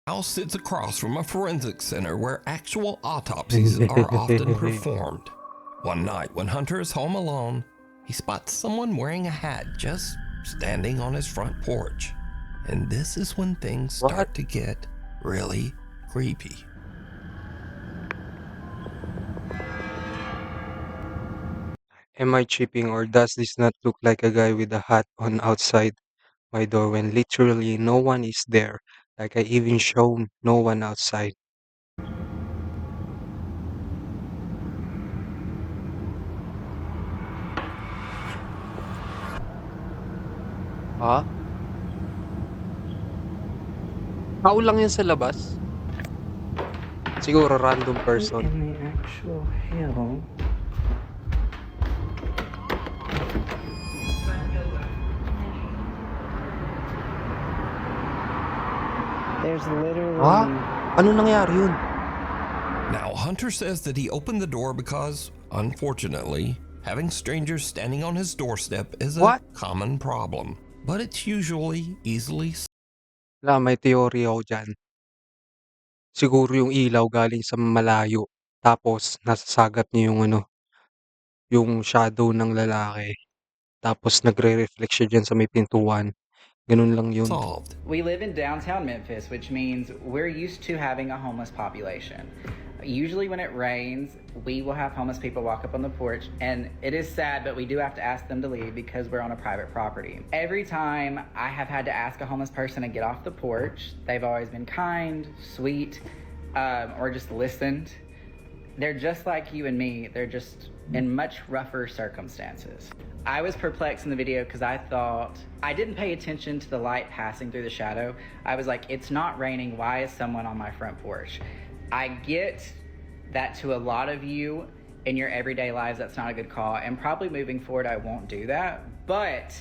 House sits across from a forensic center where actual autopsies are often performed. One night, when Hunter is home alone, he spots someone wearing a hat just standing on his front porch. And this is when things start to get really creepy. Am I tripping or does this not look like a guy with a hat on outside my door when literally no one is there? Like I even shown no one outside. Ha? Tao lang yan sa labas? Siguro random person. In the actual hell? There's literally... Ha? Ano nangyari yun? Now, Hunter says that he opened the door because, unfortunately, having strangers standing on his doorstep is a common problem. But it's usually easily Wala, may teorya ako dyan. Siguro yung ilaw galing sa malayo. Tapos nasasagap niya yung yung shadow ng lalaki. Tapos nagre-reflect siya dyan sa may pintuan. Ganun lang yun. solved. We live in downtown Memphis, which means we're used to having a homeless population. Usually when it rains, we will have homeless people walk up on the porch, and it is sad, but we do have to ask them to leave because we're on a private property. Every time I have had to ask a homeless person to get off the porch, they've always been kind, sweet, or just listened. They're just like you and me. They're just in much rougher circumstances. I was perplexed in the video because I thought, I didn't pay attention to the light passing through the shadow. I was like, it's not raining. Why is someone on my front porch? I get that to a lot of you in your everyday lives, that's not a good call. And probably moving forward, I won't do that. But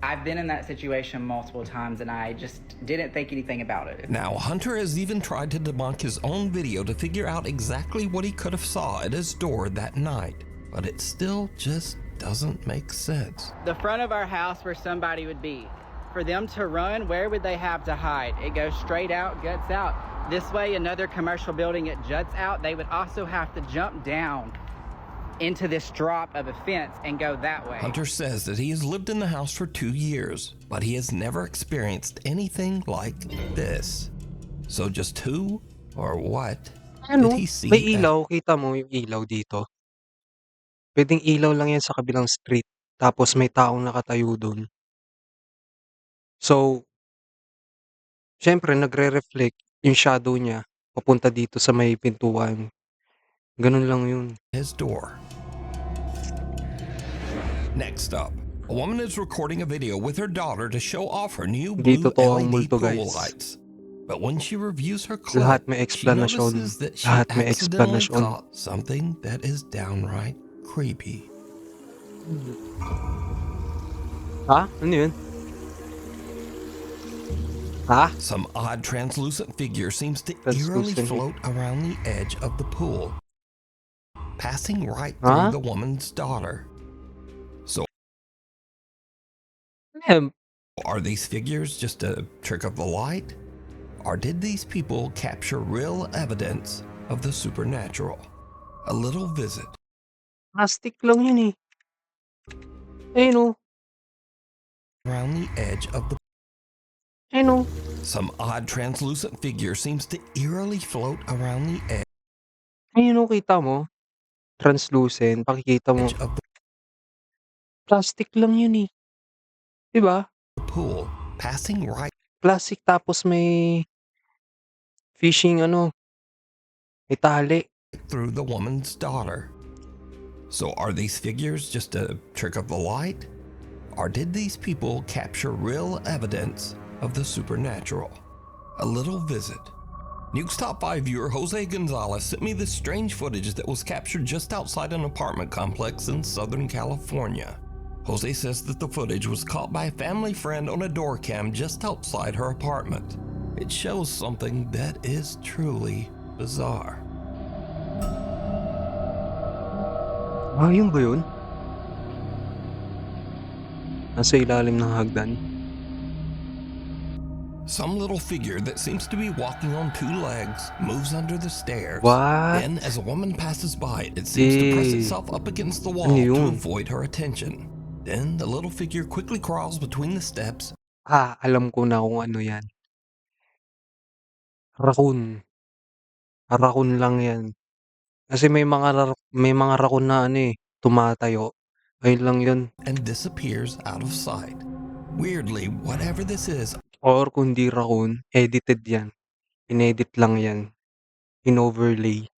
I've been in that situation multiple times and I just didn't think anything about it. Now, Hunter has even tried to debunk his own video to figure out exactly what he could have saw at his door that night, but it still just doesn't make sense. The front of our house where somebody would be. For them to run, where would they have to hide? It goes straight out, guts out. This way, another commercial building, it juts out. They would also have to jump down into this drop of a fence and go that way. Hunter says that he has lived in the house for 2 years, but he has never experienced anything like this. So just who or what did he see? May ilaw. Kita mo yung ilaw dito. Pwedeng ilaw lang yan sa kabilang street. Tapos may taong nakatayo dun. So, syempre nagre-reflect yung shadow niya papunta dito sa may pintuan. Ganun lang yun. His door. Next up, a woman is recording a video with her daughter to show off her new blue LED pool lights. But when she reviews her clip, she notices that she accidentally caught something that is downright creepy. Ha? Ano yun? Ha? Some odd translucent figure seems to eerily float around the edge of the pool, passing right through the woman's daughter. So, are these figures just a trick of the light? Or did these people capture real evidence of the supernatural? A little visit. Plastic lang yun eh. Ayun o. Around the edge of the... Ayun o. Some odd translucent figure seems to eerily float around the edge. Ayun o, kita mo? Translucent. Pakikita mo. Plastic lang yun eh. Diba? The pool, passing right... Plastic tapos may... fishing may tali. Through the woman's daughter. So are these figures just a trick of the light? Or did these people capture real evidence of the supernatural? A little visit. Nuke's Top 5 viewer Jose Gonzalez sent me this strange footage that was captured just outside an apartment complex in Southern California. Jose says that the footage was caught by a family friend on a door cam just outside her apartment. It shows something that is truly bizarre. Yun ba yun? Nasa ilalim ng hagdan. Some little figure that seems to be walking on two legs moves under the stairs. What? Then, as a woman passes by, it seems to press Eh, itself up against the ano wall to yun? avoid her attention. Then, the little figure quickly crawls between the steps. Alam ko na kung ano yan. Raccoon. Raccoon lang yan. Kasi may mga raccoon na ano eh, tumatayo. Ayun lang yun. And disappears out of sight. Weirdly, whatever this is, Or kung di raccoon, edited yan. Inedit lang yan. In-overlay.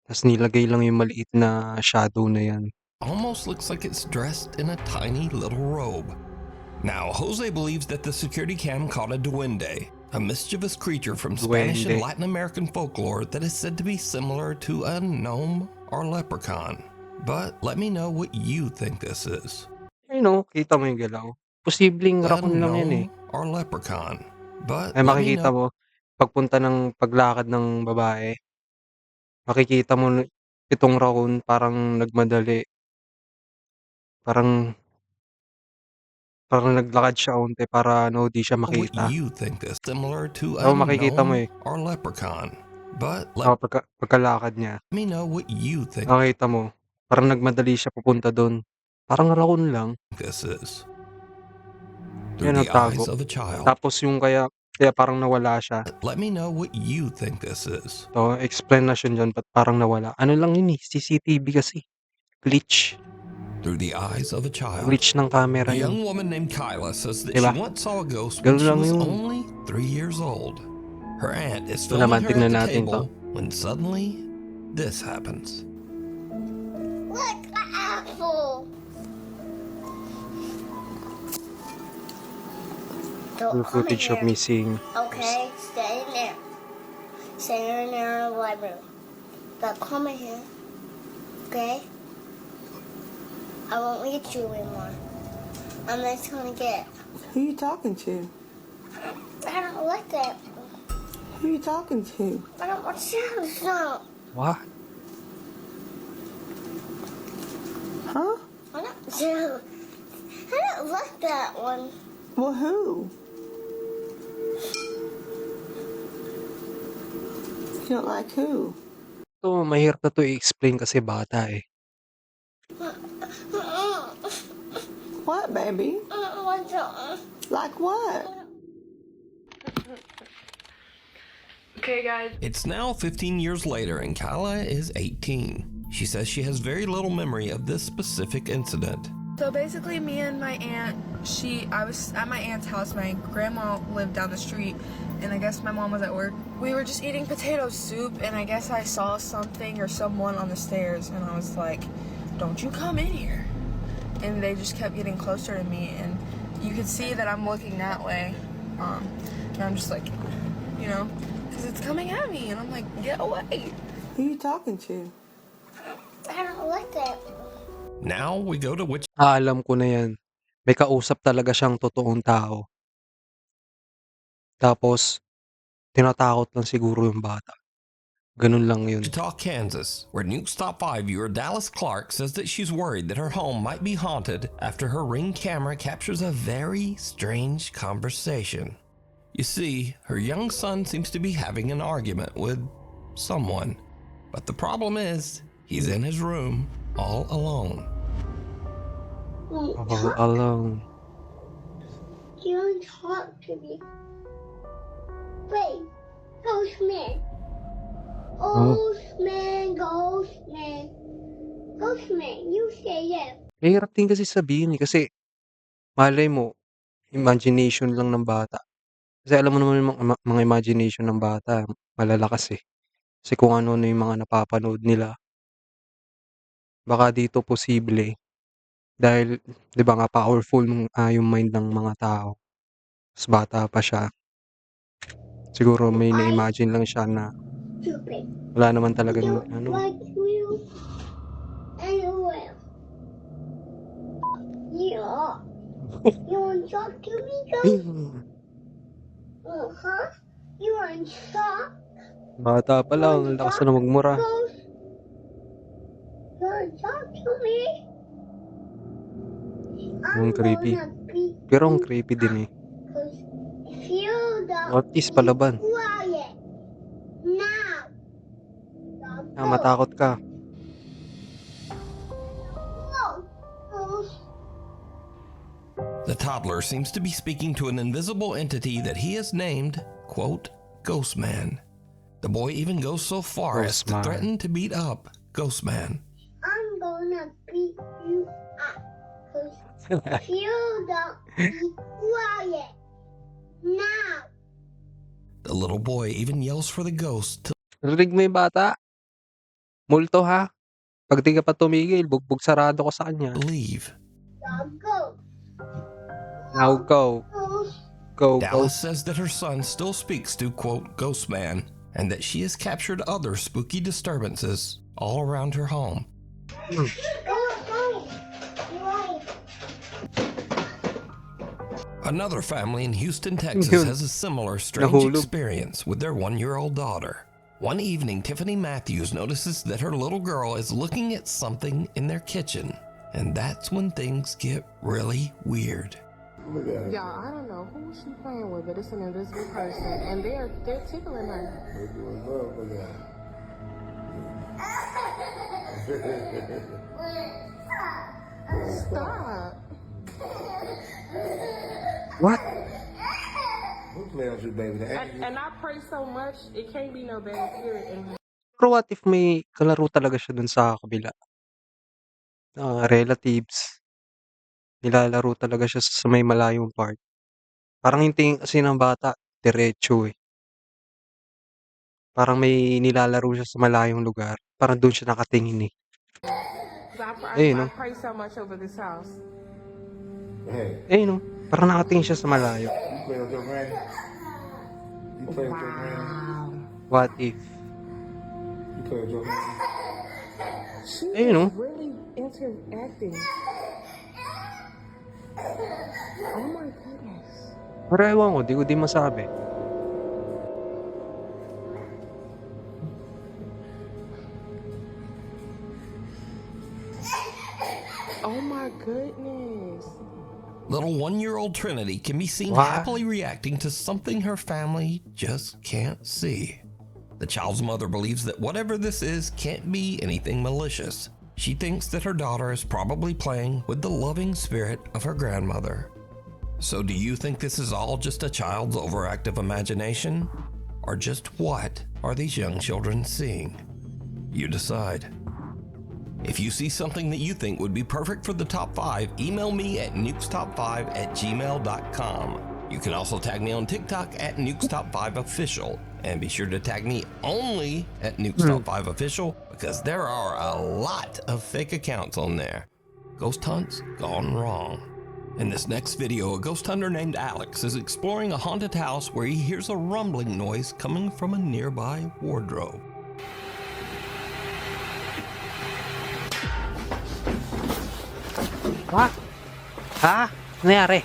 Tas nilagay lang yung maliit na shadow na yan. almost looks like it's dressed in a tiny little robe. Now, Jose believes that the security cam caught a duende, a mischievous creature from Spanish and Duende. Latin American folklore that is said to be similar to a gnome or leprechaun. But let me know what you think this is. Ayun o, kita mo yung galaw. Posibleng A raccoon lang yan eh. gnome or leprechaun. But Ay let me makikita know. mo, paglakad ng babae, makikita mo itong raccoon parang nagmadali. Parang naglakad siya onte para di siya What makita. you think this similar to a Oo, makikita mo gnome eh. or leprechaun. But let Pagkalakad niya, me know what you think makikita mo, parang nagmadali siya papunta dun. Parang raccoon lang. this is. Through Yan the nagtago. eyes of a child. Tapos yung kaya parang nawala siya. Let me know what you think this is. So, explanation dyan, ba't parang nawala. Ano lang yun eh, CCTV kasi. Glitch. Through the eyes of a child. Glitch ng camera A yun. young woman named Kyla says that Diba? she once saw a ghost when Ganun she lang was yun. only 3 years old. Her aunt is Ito filming naman, her tignan at the natin to. table when suddenly this happens. Look, the apple. Full Don't come in footage of here. me seeing. Okay, stay in there. Stay in there in the library. Don't come in here. Okay? I won't let you anymore. I'm just gonna get. Who you talking to? I don't like that. Who you talking to? I don't want to no. What? Huh? I don't like that one. Well, who? You don't like who? Ito, mahirap na to i-explain kasi bata eh. What, baby? Like what? Okay, guys. It's now 15 years later and Kyla is 18. She says she has very little memory of this specific incident. So basically, me and my aunt, I was at my aunt's house. My grandma lived down the street, and I guess my mom was at work. We were just eating potato soup, and I guess I saw something or someone on the stairs, and I was like, "Don't you come in here!" And they just kept getting closer to me, and you could see that I'm looking that way, and I'm just like, because it's coming at me, and I'm like, "Get away!" Who you talking to? I don't like that. Now we go to which Alam ko na yan. May kausap talaga siyang totoong tao. Tapos, tinatakot lang siguro yung bata. Ganun lang yun. Wichita, Kansas, where NukesTop5 viewer Dallas Clark says that she's worried that her home might be haunted after her Ring camera captures a very strange conversation. You see, her young son seems to be having an argument with someone, but the problem is he's in his room all alone. All alone. You don't talk to me. Wait, Ghostman. Ghostman. Ghostman, you say yes. Mahirap din kasi sabihin eh. Kasi, malay mo, imagination lang ng bata. Kasi alam mo naman yung mga imagination ng bata, malalakas eh. Kasi kung ano na yung mga napapanood nila. Baka dito posible. Dahil, di ba nga, powerful yung mind ng mga tao. Mas bata pa siya. Siguro may na-imagine lang siya na Stupid. wala naman I talagang don't like you anywhere. Yeah. You want to talk to me, Ghost? Uh-huh. You want to talk? Bata pa lang, lakas na magmura. Ghost? You want to talk to me? Yung creepy. Pero ang creepy din eh. Notice palaban. Quiet. Now. Matakot ka. The toddler seems to be speaking to an invisible entity that he has named, quote, Ghost Man. The boy even goes so far as to Ghostman. threaten to beat up Ghost Man. I'm gonna beat you up. 'Cause you don't be quiet. Now. The little boy even yells for the ghost to Narinig mo yung bata? Multo ha? Pag di ka pa tumigil, bugbog sarado ko sa kanya. leave. Go. Now go. Go, go. Dallas says that her son still speaks to, quote, Ghost Man, and that she has captured other spooky disturbances all around her home. Go. Another family in Houston, Texas Yun. has a similar strange Nahulog. experience with their 1-year-old daughter. One evening, Tiffany Matthews notices that her little girl is looking at something in their kitchen, and that's when things get really weird. Y'all, I don't know who she playing with, but it's an invisible person, and they're tickling her. They're doing love for that. Stop. What? Who playing with you, baby? The angel? And I pray so much, it can't be no bad spirit in her. Pero what if may kalaro talaga siya dun sa kabila? Relatives. Nilalaro talaga siya sa may malayong part. Parang yung tingin kasi ng bata, diretso eh. Parang may nilalaro siya sa malayong lugar. Parang doon siya nakatingin eh. 'Cause Eh, I no? pray so much over this house. Hey, Eh no, parang nakatingin siya sa malayo. you play with your granny? You play with your granny? Wow. What if? You play with your granny? She Eh, no? is really interacting. Oh my goodness. Pero ewan ko, di ko din masabi. Oh my goodness. Little 1-year-old Trinity can be seen What? happily reacting to something her family just can't see. The child's mother believes that whatever this is can't be anything malicious. She thinks that her daughter is probably playing with the loving spirit of her grandmother. So do you think this is all just a child's overactive imagination? Or just what are these young children seeing? You decide. If you see something that you think would be perfect for the top 5, email me at NukesTop5s@gmail.com. You can also tag me on TikTok at NukesTop5official, and be sure to tag me only at NukesTop5official because there are a lot of fake accounts on there. Ghost hunts gone wrong. In this next video, a ghost hunter named Alex is exploring a haunted house where he hears a rumbling noise coming from a nearby wardrobe. What? Ha? Ano nangyari?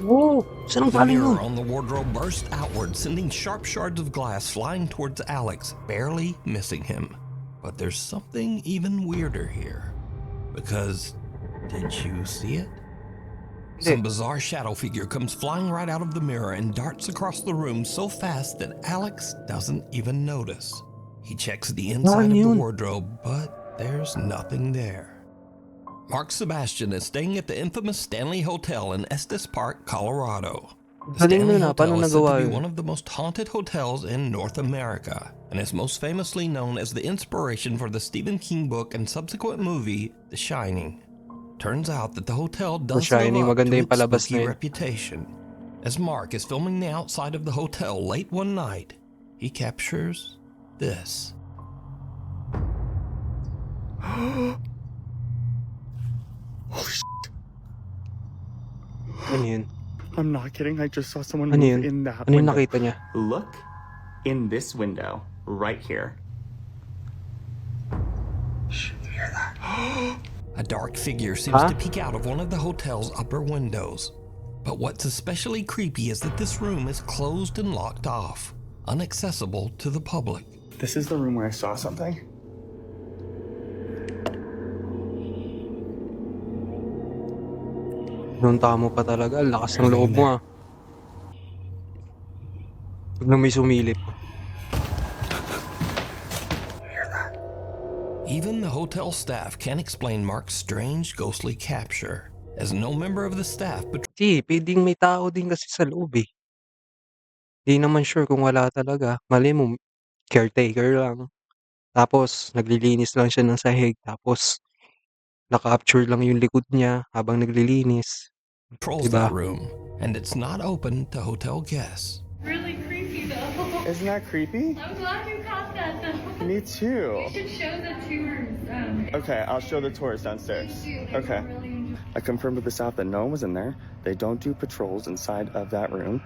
Oh, saan ang The galing mirror yun? on the wardrobe burst outward, sending sharp shards of glass flying towards Alex, barely missing him. But there's something even weirder here. Because, did you see it? Some bizarre shadow figure comes flying right out of the mirror and darts across the room so fast that Alex doesn't even notice. He checks the inside of the yun? wardrobe, but there's nothing there. Mark Sebastian is staying at the infamous Stanley Hotel in Estes Park, Colorado. The Galing Stanley nun ah, paano Hotel is said nagawa to be yun? one of the most haunted hotels in North America, and is most famously known as the inspiration for the Stephen King book and subsequent movie, The Shining. Turns out that the hotel does Shining, live up maganda to yung its palabas na spooky yun. reputation. As Mark is filming the outside of the hotel late one night, he captures this. Ano yun? I'm not kidding. I just saw someone Ano move yun? in that Ano yung window. nakita niya? Look in this window right here. A dark figure seems Huh? to peek out of one of the hotel's upper windows. But what's especially creepy is that this room is closed and locked off, inaccessible to the public. This is the room where I saw something. Pinuntahan mo pa talaga, ang lakas ng There's loob nothing mo, there. ah. Biglang may sumilip. Even the hotel staff can't explain Mark's strange ghostly capture, as no member of the staff Kasi puwedeng may tao din kasi sa loob, eh. 'Di naman sure kung wala talaga. Malay mo caretaker lang, tapos naglilinis lang siya ng sahig, tapos na-capture lang yung likod niya habang naglilinis, 'di patrols that ba? room, and it's not open to hotel guests. Really creepy though. Isn't that creepy? I'm glad you caught that though. Me too. You should show the tours. Okay, I'll show the tours downstairs. Okay. I confirmed with the staff that no one was in there. They don't do patrols inside of that room.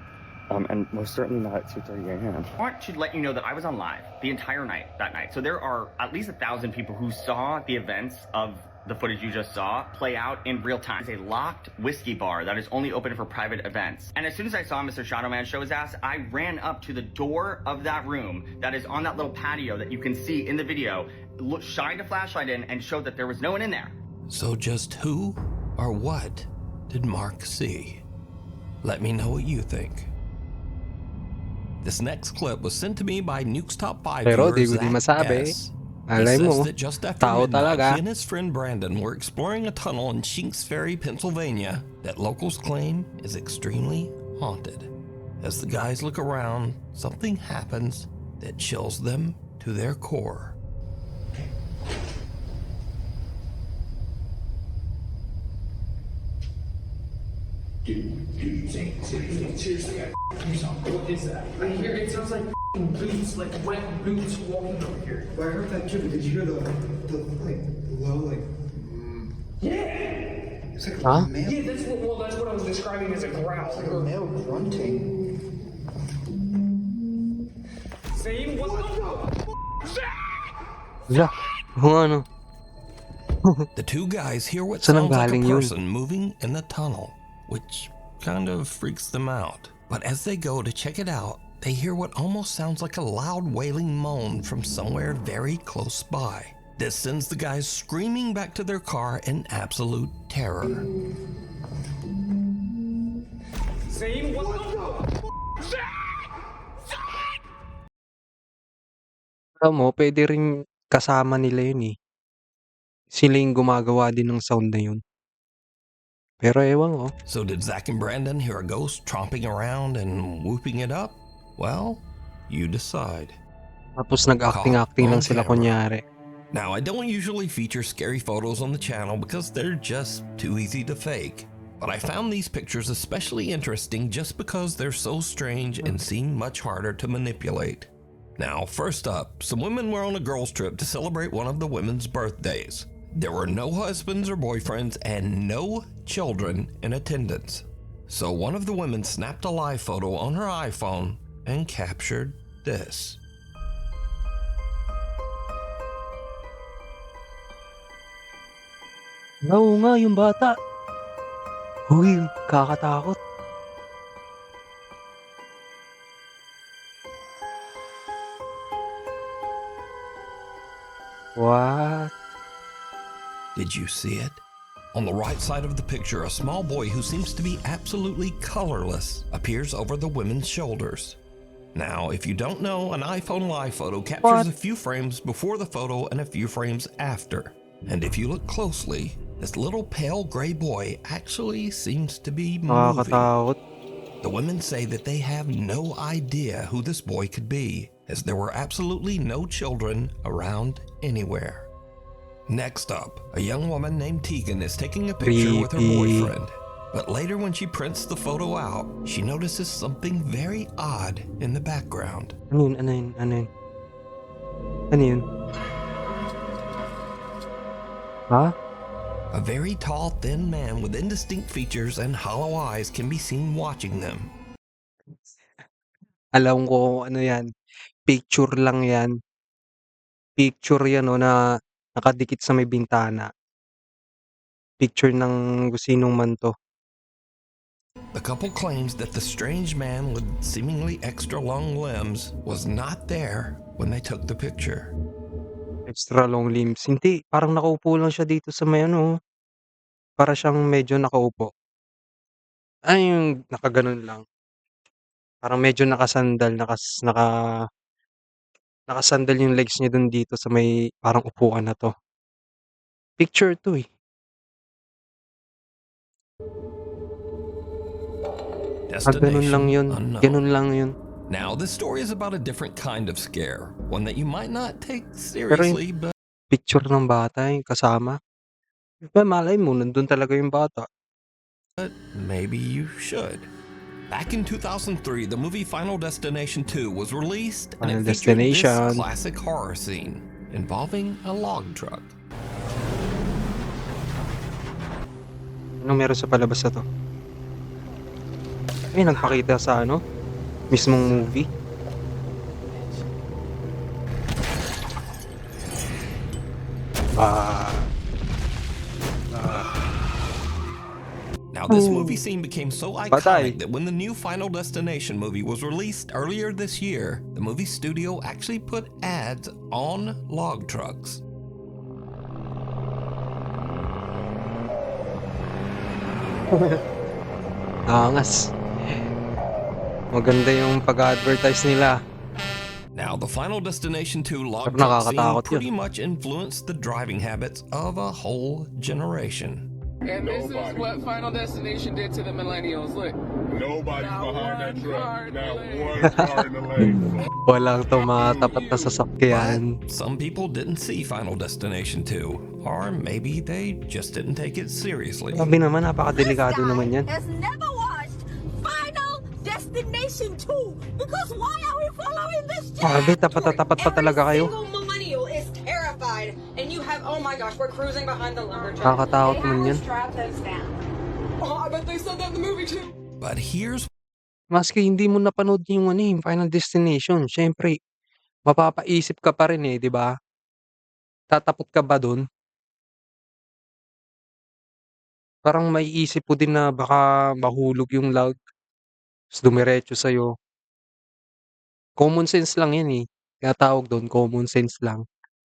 And most certainly not at 2:30 a.m. I want to let you know that I was on live the entire night that night. So there are at least 1,000 people who saw the events of the footage you just saw play out in real time. It's a locked whiskey bar that is only open for private events. And as soon as I saw Mr. Shadow Man show his ass, I ran up to the door of that room that is on that little patio that you can see in the video, shined a flashlight in and showed that there was no one in there. So just who or what did Mark see? Let me know what you think. This next clip was sent to me by NukesTop5s Pero viewer di ko din Zach masabi. S. He Malay says mo, that just after tao midnight, talaga. he and his friend Brandon were exploring a tunnel in Shinks Ferry, Pennsylvania, that locals claim is extremely haunted. As the guys look around, something happens that chills them to their core. Seriously, what is that? I hear it sounds like boots, like wet boots walking over here. Well, I heard that too, but did you hear the like low like? Yeah. It's like Huh? a male. Yeah, that's what I was describing as a growl. It's like a male grunting. Saying what the Hala, kung ano. The two guys hear what Saan ang sounds like a galing yun? person moving in the tunnel, which kind of freaks them out. But as they go to check it out, they hear what almost sounds like a loud wailing moan from somewhere very close by. This sends the guys screaming back to their car in absolute terror. Saying what the Alam mo puwede rin kasama nila yun, eh. Sila yung gumagawa din ng sound na yun. Pero ewan ko. So did Zach and Brandon hear a ghost tromping around and whooping it up? Well, you decide. Tapos nag-acting-acting lang sila kunyari. Now, I don't usually feature scary photos on the channel because they're just too easy to fake. But I found these pictures especially interesting just because they're so strange and seem much harder to manipulate. Now, first up, some women were on a girls' trip to celebrate one of the women's birthdays. There were no husbands or boyfriends and no children in attendance. So one of the women snapped a live photo on her iPhone and captured this. Oo nga, yung bata. Uy, kakatakot. What? Did you see it? On the right side of the picture, a small boy who seems to be absolutely colorless appears over the women's shoulders. Now, if you don't know, an iPhone live photo captures a few frames before the photo and a few frames after. And if you look closely, this little pale gray boy actually seems to be moving. Nakakatakot. The women say that they have no idea who this boy could be, as there were absolutely no children around anywhere. Next up, a young woman named Tegan is taking a picture with her Creepy. boyfriend. But later when she prints the photo out, she notices something very odd in the background. Ano yun? Ano yun? Ano yun? Ano yun? Ha? A very tall, thin man with indistinct features and hollow eyes can be seen watching them. Alam ko ano yan. Picture lang yan. Picture yan o na nakadikit sa may bintana. Picture ng sinong man to. The couple claims that the strange man with seemingly extra long limbs was not there when they took the picture. Extra long limbs. Hindi, parang nakaupo lang siya dito sa may ano. Para siyang medyo nakaupo. Yung nakaganon lang. Parang medyo nakasandal, nakasandal yung legs niya dun dito sa may parang upuan na 'to. Picture 'to, eh. Ganun lang Destination yun, unknown. ganun lang yun. Now, this story is about a different kind of scare, one that you might not take Pero yung seriously, but picture ng bata, yung kasama, malay mo nandun talaga yung bata. maybe you should. Back in 2003, the movie Final Destination 2 was released, and Final it featured this Destination. classic horror scene involving a log truck. Anong meron sa palabas na 'to? Ay, nagpakita sa mismong movie. Now, this movie scene became so Patay. iconic that when the new Final Destination movie was released earlier this year, the movie studio actually put ads on log trucks. Angas. Maganda yung pag-a-advertise nila. Now, the Final Destination 2 log Pero truck scene nakakatakot pretty yun. much influenced the driving habits of a whole generation. And this is what Final Destination did to the millennials. Look. Nobody's Not behind that one car truck. in the Not lane. one car in the lane. Walang tumatapat na sasakyan. Some people didn't see Final Destination 2, or maybe they just didn't take it seriously. Sabi naman, napakadelikado naman yan. Has never watched Final Destination 2 because why are we following this Sabi, tapat pa talaga kayo. Every single millennial is terrified, and you have, oh my gosh, we're cruising behind the lumberjack. Nakakatakot They have naman to yan. strap those down. Oh, I bet they said that in the movie too. But here's Maski hindi mo napanood yung Final Destination, syempre, mapapaisip ka pa rin, di ba? Tatapot ka ba dun? Parang maiisip mo din na baka mahulog yung log, ta's dumiretso sa'yo. Common sense lang yan, eh. Kaya tawag dun, common sense lang.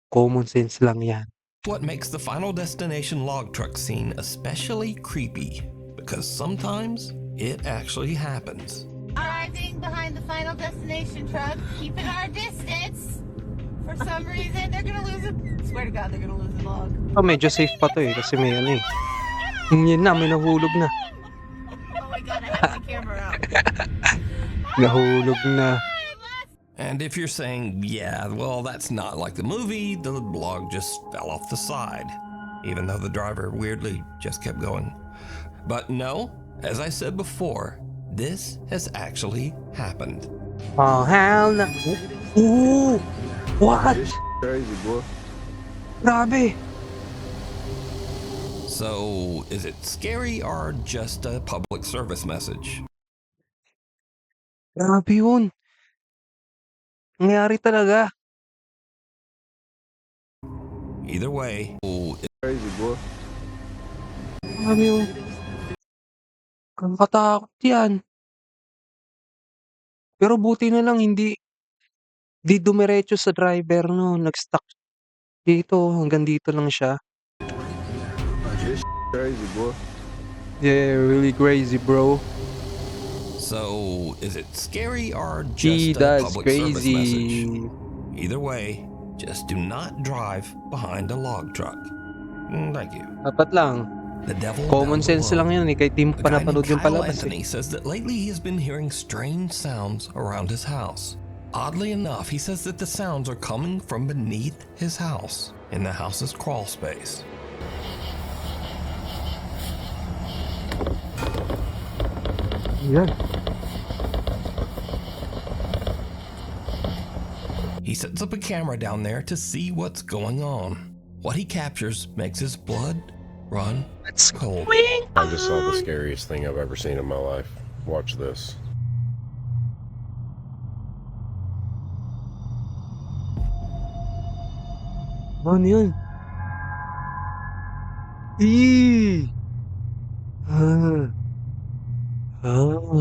Common sense lang yan. what makes the Final Destination log truck scene especially creepy, because sometimes it actually happens. Arriving behind the Final Destination truck, keeping our distance. For some reason, they're gonna lose it. Swear to God, they're gonna lose the log. Medyo safe pa to, eh, kasi may eh. Yun na, may nahulog na. Oh my God, I have the camera out. Nahulog na. And if you're saying, yeah, well, that's not like the movie, the log just fell off the side, even though the driver weirdly just kept going. But no, as I said before, this has actually happened. Oh, hell no. Ooh! What? Crazy, boy. Grabe. So, is it scary or just a public service message? Grabe yun. Nangyari talaga. Either way, Crazy, boy. Grabe yun. Nakakatakot yan. Pero buti na lang hindi dumiretso sa driver, no. Nag-stuck dito, hanggang dito lang siya. This crazy, boy. Yeah, really crazy, bro. so is it scary or He just a does public service message? crazy. Either way, just do not drive behind a log truck. Thank you. Dapat lang. The devil Common down sense below. lang yun, eh. Kahit di mo A pa guy named napanood yung Kyle palabas, Anthony eh. says that lately he has been hearing strange sounds around his house. Oddly enough, he says that the sounds are coming from beneath his house, in the house's crawl space. Yan. He sets up a camera down there to see what's going on. What he captures makes his blood run cold. I just saw the scariest thing I've ever seen in my life. Watch this. Ano yun? Eee! Ano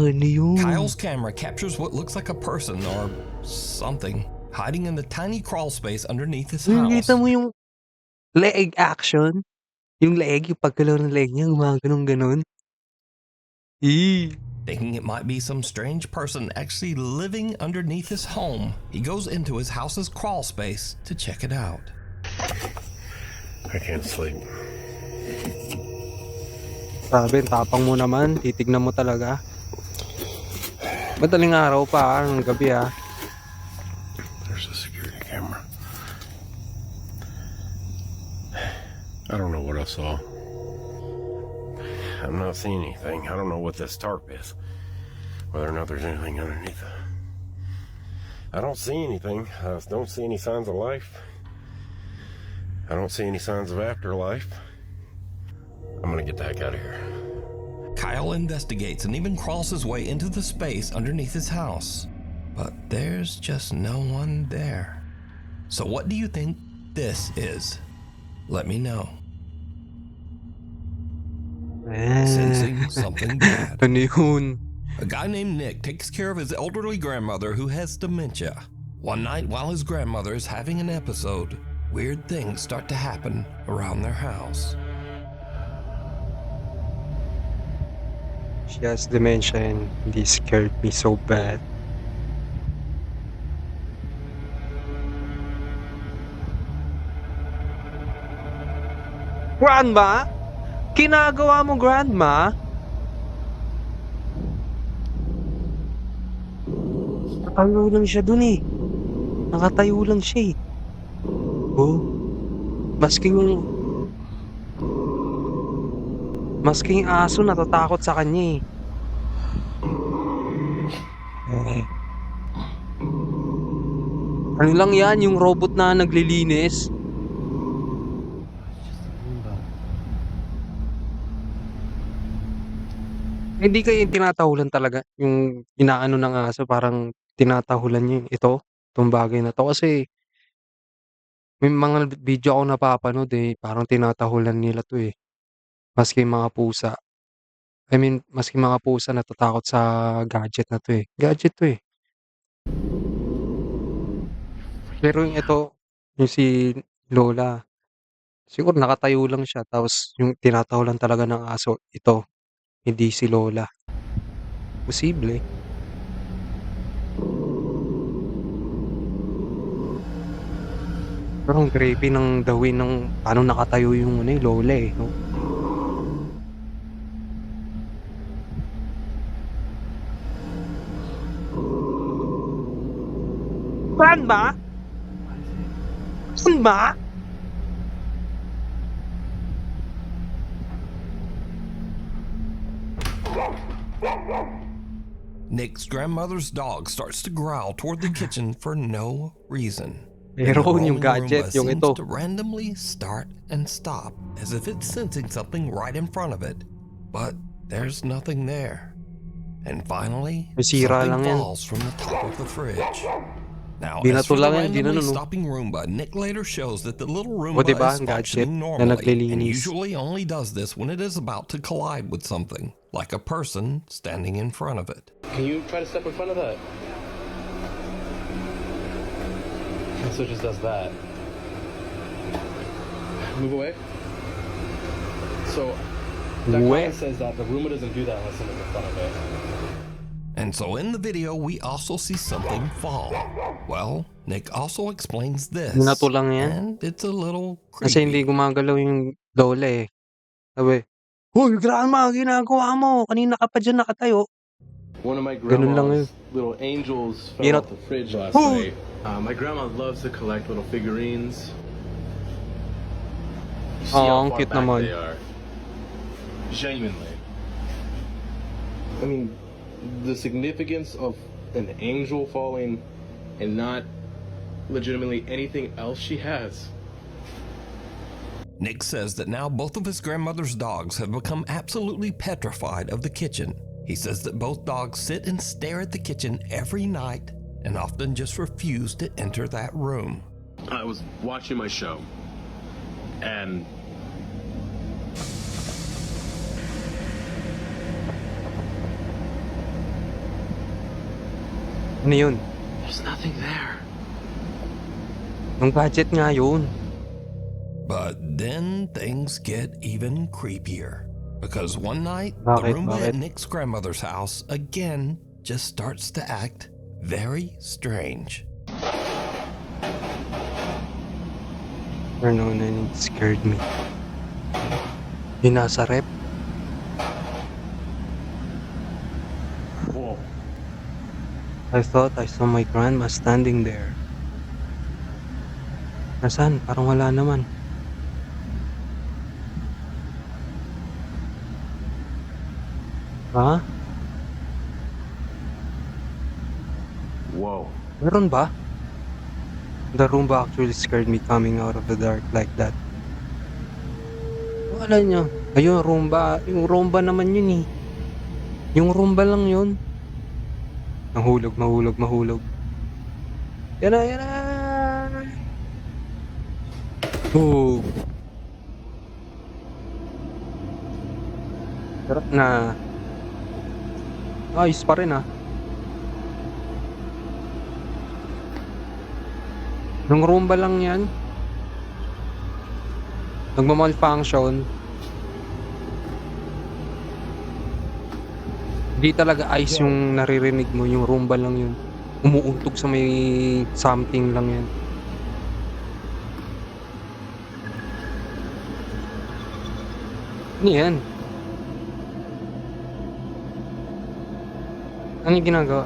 yun? Kyle's camera captures what looks like a person or something hiding in the tiny crawl space underneath his house. Nakikita mo yung leg action? Yung leg, yung paggalaw ng leg niya, gumaganon ganon. Thinking it might be some strange person actually living underneath his home, he goes into his house's crawl space to check it out. I can't sleep. Sabi, tapang mo naman. Titignan mo talaga. Madaling araw pa, ng gabi There's a security camera. I don't know what I saw. I'm not seeing anything. I don't know what this tarp is. Whether or not there's anything underneath it. I don't see anything. I don't see any signs of life. I don't see any signs of afterlife. I'm gonna get the heck out of here. Kyle investigates and even crawls his way into the space underneath his house. But there's just no one there. So what do you think this is? Let me know. Sensing something bad. Ano yun? A guy named Nick takes care of his elderly grandmother who has dementia. One night while his grandmother is having an episode, weird things start to happen around their house. She has dementia and this scared me so bad. Grandma? Ginagawa mo, Grandma? Nakatayo lang siya dun eh. Nakatayo lang siya eh. Oh. Maski yung aso natatakot sa kanya eh. Ano lang yan, yung robot na naglilinis? Hindi kayo yung tinatahulan talaga, yung inaano ng aso, parang tinatahulan niya itong bagay na to. Kasi may mga video ako napapanood parang tinatahulan nila to maski mga pusa. I mean, maski mga pusa natatakot sa gadget na to Gadget to Pero yung yung si Lola, siguro nakatayo lang siya, tapos yung tinatahulan talaga ng aso, hindi si Lola. Posible. Pero ang creepy ng the way ng paano nakatayo yung Lola no? Grandma? Grandma? Nick's grandmother's dog starts to growl toward the kitchen for no reason. Meron yung gadget, yung seems to randomly start and stop as if it's sensing something right in front of it. But there's nothing there. And finally, something falls from the top of the fridge. Now, as for the randomly stopping Roomba, Nick later shows that the little Roomba is functioning normally and usually only does this when it is about to collide with something, like a person standing in front of it. Can you try to step in front of that? And so it just does that. Move away. So that comment says that the Roomba doesn't do that unless someone's in front of it. And so in the video, we also see something fall. Well, Nick also explains this, and it's a little creepy. Kasi hindi gumagalaw yung Lola Sabi, "Hoy, grandma, ginagawa mo? Kanina ka pa dyan nakatayo." One of my grandma's little angels fell off the fridge last night. My grandma loves to collect little figurines. See how far back they are. Genuinely. I mean, the significance of an angel falling and not legitimately anything else she has. Nick says that now both of his grandmother's dogs have become absolutely petrified of the kitchen. He says that both dogs sit and stare at the kitchen every night and often just refuse to enter that room. I was watching my show and ano yun? There's nothing there. Yung gadget nga yun. But then things get even creepier. Because one night, the Roomba Bakit? at Nick's grandmother's house again just starts to act very strange. For no, it scared me. Yung nasa rep. Whoa. I thought I saw my grandma standing there. Nasaan? Parang wala naman. Ha? Whoa. Meron ba? The Roomba actually scared me coming out of the dark like that. Wala nyo. Ayun, Roomba. Yung Roomba naman yun eh. Yung Roomba lang yun. Mahulog. Yan na. Oh. Sarap na. Ayos pa rin ah. Yung Roomba lang yan. Nagmamalfunction. Hindi talaga ice yung naririnig mo. Yung Roomba lang yun. Umuuntog sa may something lang yan. Ano yan? Ano yung ginagawa?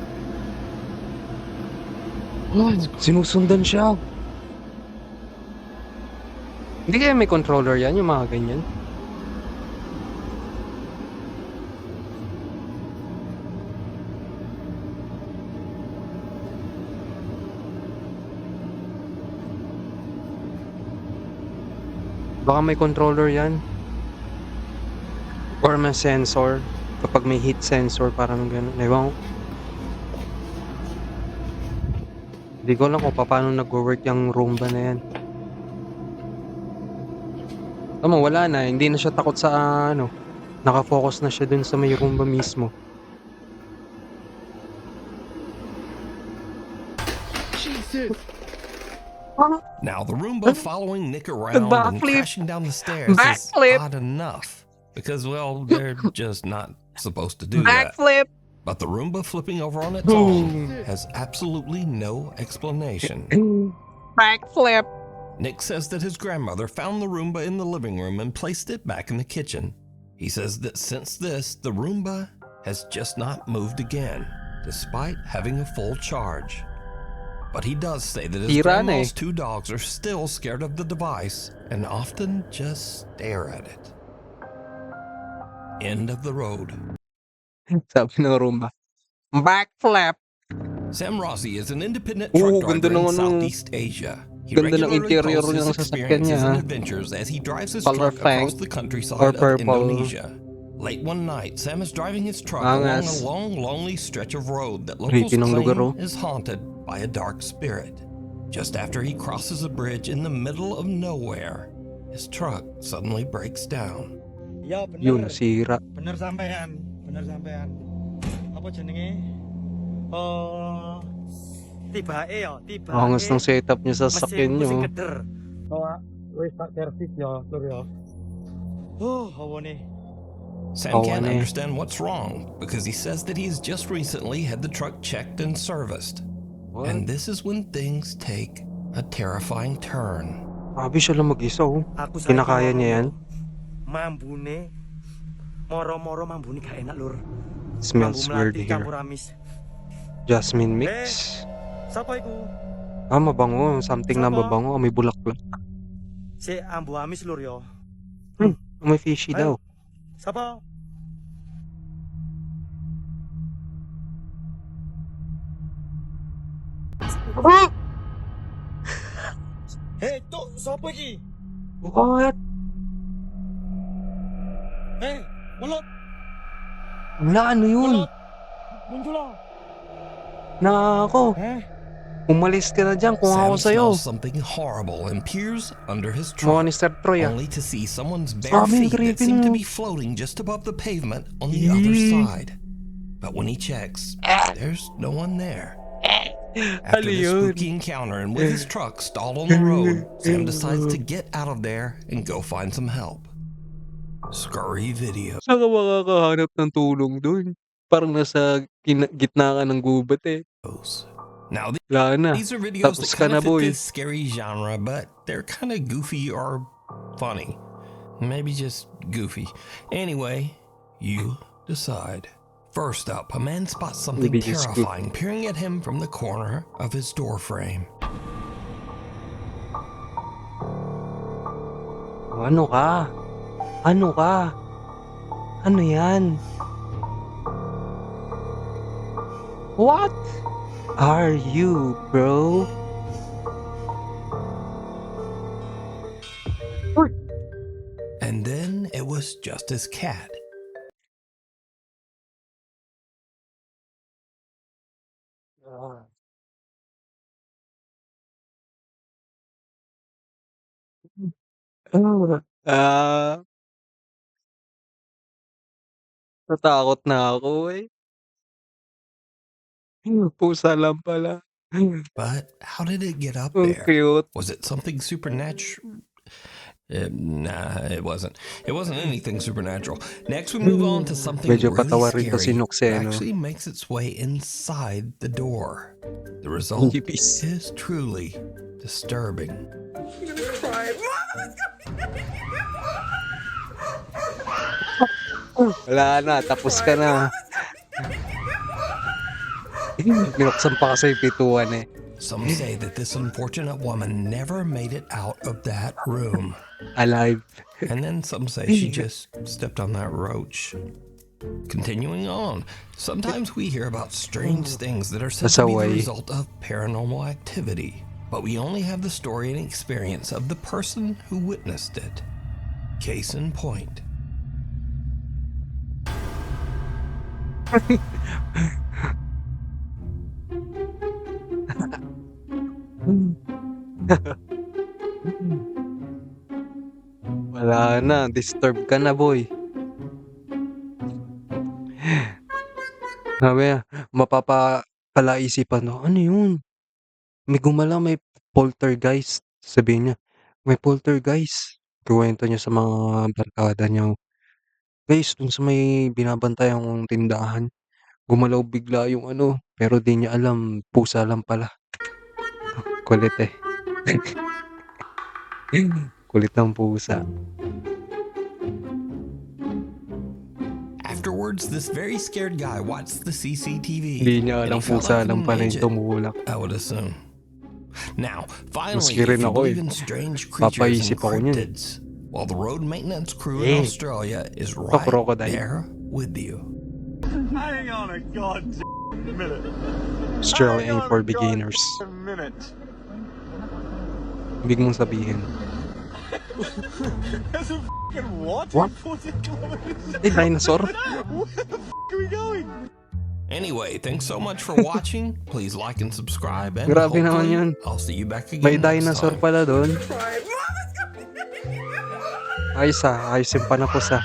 Oh, sinusundan siya. Hindi kaya may controller yan, yung mga ganyan? Baka may controller yan. Or may sensor. Kapag may heat sensor, parang gano'n. Ewan ko. Hindi ko alam kung paano nag-work yung Roomba na yan. Tama, wala na. Hindi na siya takot sa ano. Nakafocus na siya dun sa may Roomba mismo. Jesus! Now, the Roomba following Nick around and crashing down the stairs is odd enough. Because, well, they're just not supposed to do that. But the Roomba flipping over on its own has absolutely no explanation. Backflip! Nick says that his grandmother found the Roomba in the living room and placed it back in the kitchen. He says that since this, the Roomba has just not moved again, despite having a full charge. But he does say that his grandma's two dogs are still scared of the device and often just stare at it. End of the road. Sabi ng Roomba. Backflip! Sam Rossi is an independent truck driver in Southeast Asia. He regularly posts his experiences and adventures as he drives his truck across the countryside of Indonesia. Late one night, Sam is driving his truck along a long, lonely stretch of road that locals claim is haunted by a dark spirit. Just after he crosses a bridge in the middle of nowhere, his truck suddenly breaks down. Ya bener. Yun, nasira. Bener sampean. Apa jenenge? Tibae ya, tibae. Angas ng setup niya sa sakyan niyo. Wis tak servis ya, Lur ya. Hawane. Sam can't understand what's wrong because he says that he's just recently had the truck checked and serviced. What? And this is when things take a terrifying turn. Abi siya lang mag-isa oh. Kinakaya niya yan. Mambune. Moro-moro mambune gak enak, Lur. Smells weird here. Jasmine mix. Sapa iku? Mabango. Something na mabango. May bulaklak. Si ambu amis, Lur yo. May fishy daw. Sapa? Hey, to, sapa iki? What? Hey, mulot. Wala, ano yun? Muncul lah. Nako. Umalis ka na dyan kung ako sa'yo. Sam smells something horrible and peers under his truck, only to see someone's bare feet that seem to be floating just above the pavement on the other side. But when he checks, there's no one there. After this spooky encounter and with his truck stalled on the road, Sam decides to get out of there and go find some help. scurry videos. Saan ka makakahanap ng tulong dun? Parang nasa gitna ka ng gubat eh. Now, Wala na. these are videos Tapos that ka kind na, of fit boy. this scary genre, but they're kind of goofy or funny. Maybe just goofy. Anyway, you decide. First up, a man spots something Maybe just terrifying peering at him from the corner of his door frame. Ano ka? Ano ka? Ano yan? What are you, bro? And then it was just his cat. Ah, natakot na ako eh. Pusa lang pala. But how did it get up Ang there? cute. Was it something supernatural? Nah, it wasn't. It wasn't anything supernatural. Next, we move on to something Medyo really patawarin to si scary Nukes eh, that no? actually makes its way inside the door. The result Nipis. is truly disturbing. Wala na, tapos ka na. Binuksan pa kasi yung pituan eh. Some say that this unfortunate woman never made it out of that room. Alive. And then some say she just stepped on that roach. Continuing on, sometimes we hear about strange things that are said to be the result of paranormal activity, but we only have the story and experience of the person who witnessed it. Case in point. Wala na, disturb ka na, boy. Sabi, mapapalaisipan no, ano yun? May gumalaw, may poltergeist. Sabihin niya, may poltergeist. Kuwento niya sa mga barkada niya. Guys, dun sa may binabantayang tindahan, gumalaw bigla yung ano, pero di niya alam, pusa lang pala. Kulit eh. Kulit ng pusa. Afterwards, this very scared guy watched the CCTV. Hindi niya and he alam felt pusa like lang he pala managed yung it, tumulak. I would assume. Now, finally, Maski if rin you ako believe eh. in strange creatures and Papaisip ako niyan. cryptids, well, the road maintenance crew in Australia is right crocodile. there with you. Hang on a goddamn minute. Australia ain't for beginners. Ibig mong sabihin. There's a fucking what? What? Dinosaur? Where the fuck are we going? Anyway, thanks so much for watching. Please like and subscribe, and Grabe naman hopefully yun. I'll see you back again May next dinosaur time. pala doon. Ayos ah, ayos yung panapos ah.